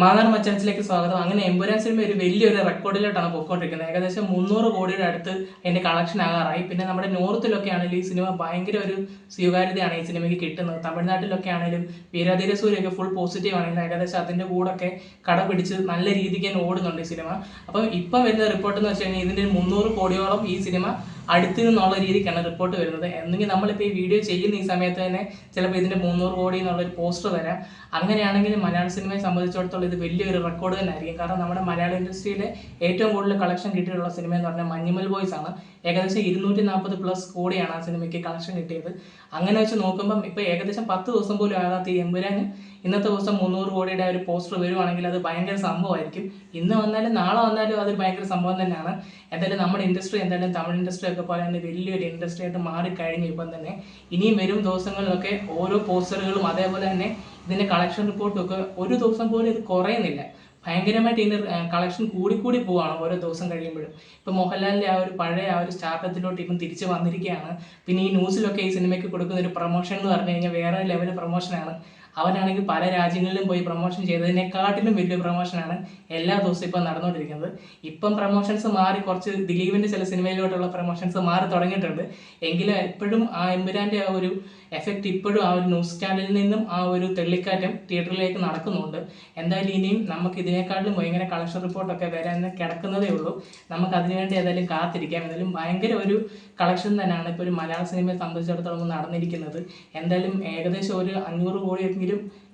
മാന്നാർ മച്ചാൻസിലേക്ക് സ്വാഗതം. അങ്ങനെ എമ്പുരാൻ സിനിമ ഒരു വലിയൊരു റെക്കോർഡിലോട്ടാണ് പോയിക്കൊണ്ടിരിക്കുന്നത്. ഏകദേശം 300 കോടിയുടെ അടുത്ത് അതിന്റെ കളക്ഷൻ ആകാറായി. പിന്നെ നമ്മുടെ നോർത്തിലൊക്കെ ആണെങ്കിലും ഈ സിനിമ ഭയങ്കര ഒരു സ്വീകാര്യതയാണ് ഈ സിനിമയ്ക്ക് കിട്ടുന്നത്. തമിഴ്നാട്ടിലൊക്കെ ആണെങ്കിലും വീരാധീര സൂര്യൊക്കെ ഫുൾ പോസിറ്റീവ് ആണെങ്കിലും ഏകദേശം അതിന്റെ കൂടൊക്കെ കട പിടിച്ച് നല്ല രീതിക്ക് തന്നെ ഓടുന്നുണ്ട് ഈ സിനിമ. അപ്പം ഇപ്പം വരുന്ന റിപ്പോർട്ട് എന്ന് വെച്ച് കഴിഞ്ഞാൽ ഇതിന്റെ 300 കോടിയോളം ഈ സിനിമ അടുത്ത് നിന്നുള്ള രീതിക്കാണ് റിപ്പോർട്ട് വരുന്നത്. എന്നെങ്കിൽ നമ്മളിപ്പോൾ ഈ വീഡിയോ ചെയ്യുന്ന ഈ സമയത്ത് തന്നെ ചിലപ്പോൾ ഇതിന്റെ 300 കോടി എന്നുള്ളൊരു പോസ്റ്റർ വരാം. അങ്ങനെയാണെങ്കിൽ മലയാള സിനിമയെ സംബന്ധിച്ചിടത്തോളം ഇത് വലിയൊരു റെക്കോർഡ് തന്നെ ആയിരിക്കും. കാരണം നമ്മുടെ മലയാള ഇൻഡസ്ട്രിയിലെ ഏറ്റവും കൂടുതൽ കളക്ഷൻ കിട്ടിയിട്ടുള്ള സിനിമ എന്ന് പറഞ്ഞാൽ മഞ്ഞുമൽ ബോയ്സ് ആണ്. ഏകദേശം 240+ കോടിയാണ് ആ സിനിമയ്ക്ക് കളക്ഷൻ കിട്ടിയത്. അങ്ങനെ വെച്ച് നോക്കുമ്പം ഇപ്പൊ ഏകദേശം 10 ദിവസം പോലും ആകാത്ത ഈ എമ്പുരാന് ഇന്നത്തെ ദിവസം 300 കോടിയുടെ ഒരു പോസ്റ്റർ വരുവാണെങ്കിൽ അത് ഭയങ്കര സംഭവമായിരിക്കും. ഇന്ന് വന്നാലും നാളെ വന്നാലും അതൊരു ഭയങ്കര സംഭവം തന്നെയാണ്. എന്തായാലും നമ്മുടെ ഇൻഡസ്ട്രി എന്തായാലും തമിഴ് ഇൻഡസ്ട്രി ഒക്കെ പോലെ തന്നെ വലിയൊരു ഇൻഡസ്ട്രി ആയിട്ട് മാറിക്കഴിഞ്ഞു. ഇപ്പം തന്നെ ഇനിയും വരും ദിവസങ്ങളിലൊക്കെ ഓരോ പോസ്റ്ററുകളും അതേപോലെ തന്നെ ഇതിന്റെ കളക്ഷൻ റിപ്പോർട്ടും ഒക്കെ ഒരു ദിവസം പോലും ഇത് കുറയുന്നില്ല. ഭയങ്കരമായിട്ട് ഇതിന്റെ കളക്ഷൻ കൂടിക്കൂടി പോവാണ് ഓരോ ദിവസം കഴിയുമ്പോഴും. ഇപ്പൊ മോഹൻലാലിന്റെ ആ ഒരു പഴയ ആ ഒരു സ്റ്റാർട്ടത്തിലോട്ട് ഇപ്പം തിരിച്ചു വന്നിരിക്കുകയാണ്. പിന്നെ ഈ ന്യൂസിലൊക്കെ ഈ സിനിമയ്ക്ക് കൊടുക്കുന്ന ഒരു പ്രൊമോഷൻ എന്ന് പറഞ്ഞു കഴിഞ്ഞാൽ വേറെ ലെവൽ പ്രൊമോഷനാണ്. അവനാണെങ്കിൽ പല രാജ്യങ്ങളിലും പോയി പ്രൊമോഷൻ ചെയ്തതിനെക്കാട്ടിലും വലിയ പ്രൊമോഷനാണ് എല്ലാ ദിവസവും ഇപ്പം നടന്നുകൊണ്ടിരിക്കുന്നത്. ഇപ്പം പ്രൊമോഷൻസ് മാറി കുറച്ച് ദിലീപിന്റെ ചില സിനിമയിലോട്ടുള്ള പ്രൊമോഷൻസ് മാറി തുടങ്ങിയിട്ടുണ്ട്. എങ്കിലും എപ്പോഴും ആ എമ്പുരാന്റെ ആ ഒരു എഫക്റ്റ് ഇപ്പോഴും ആ ഒരു ന്യൂസ് ചാനലിൽ നിന്നും ആ ഒരു തെള്ളിക്കാറ്റം തിയേറ്ററിലേക്ക് നടക്കുന്നുണ്ട്. എന്തായാലും ഇനിയും നമുക്ക് ഇതിനേക്കാളും ഭയങ്കര കളക്ഷൻ റിപ്പോർട്ടൊക്കെ വരാൻ കിടക്കുന്നതേ ഉള്ളൂ. നമുക്ക് അതിനുവേണ്ടി ഏതായാലും കാത്തിരിക്കാം. എന്തായാലും ഭയങ്കര ഒരു കളക്ഷൻ തന്നെയാണ് ഇപ്പോൾ ഒരു മലയാള സിനിമയെ സംബന്ധിച്ചിടത്തോളം നടന്നിരിക്കുന്നത്. എന്തായാലും ഏകദേശം ഒരു 500 കോടിയെങ്കിലും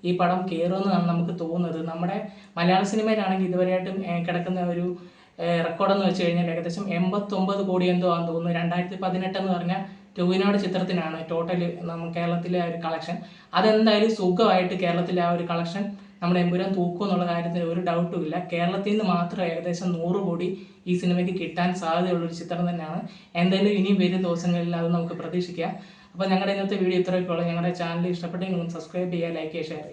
ഈ പടം കയറുമെന്നാണ് നമുക്ക് തോന്നുന്നത്. നമ്മുടെ മലയാള സിനിമയിലാണെങ്കിൽ ഇതുവരെയായിട്ടും കിടക്കുന്ന ഒരു റെക്കോർഡ് എന്ന് വെച്ച് കഴിഞ്ഞാൽ ഏകദേശം 89 കോടി എന്തോ ആണെന്ന് തോന്നുന്നു. 2018 എന്ന് പറഞ്ഞാൽ ടോവിനോയുടെ ചിത്രത്തിനാണ് ടോട്ടൽ കേരളത്തിലെ ആ ഒരു കളക്ഷൻ. അതെന്തായാലും സുഖമായിട്ട് കേരളത്തിലെ ആ ഒരു കളക്ഷൻ നമ്മുടെ എമ്പുരാൻ തൂക്കും എന്നുള്ള കാര്യത്തിൽ ഒരു ഡൗട്ടും ഇല്ല. കേരളത്തിൽ നിന്ന് മാത്രം ഏകദേശം 100 കോടി ഈ സിനിമയ്ക്ക് കിട്ടാൻ സാധ്യതയുള്ളൊരു ചിത്രം തന്നെയാണ്. എന്തായാലും ഇനിയും വരും ദിവസങ്ങളിൽ അത് നമുക്ക് പ്രതീക്ഷിക്കാം. അപ്പോൾ ഞങ്ങളുടെ ഇന്നത്തെ വീഡിയോ ഇത്രയൊക്കെ ഉള്ളൂ. ഞങ്ങളുടെ ചാനൽ ഇഷ്ടപ്പെട്ടെങ്കിൽ സബ്സ്ക്രൈബ് ചെയ്യുക, ലൈക്ക് ചെയ്യുക, ഷെയർ ചെയ്യുക.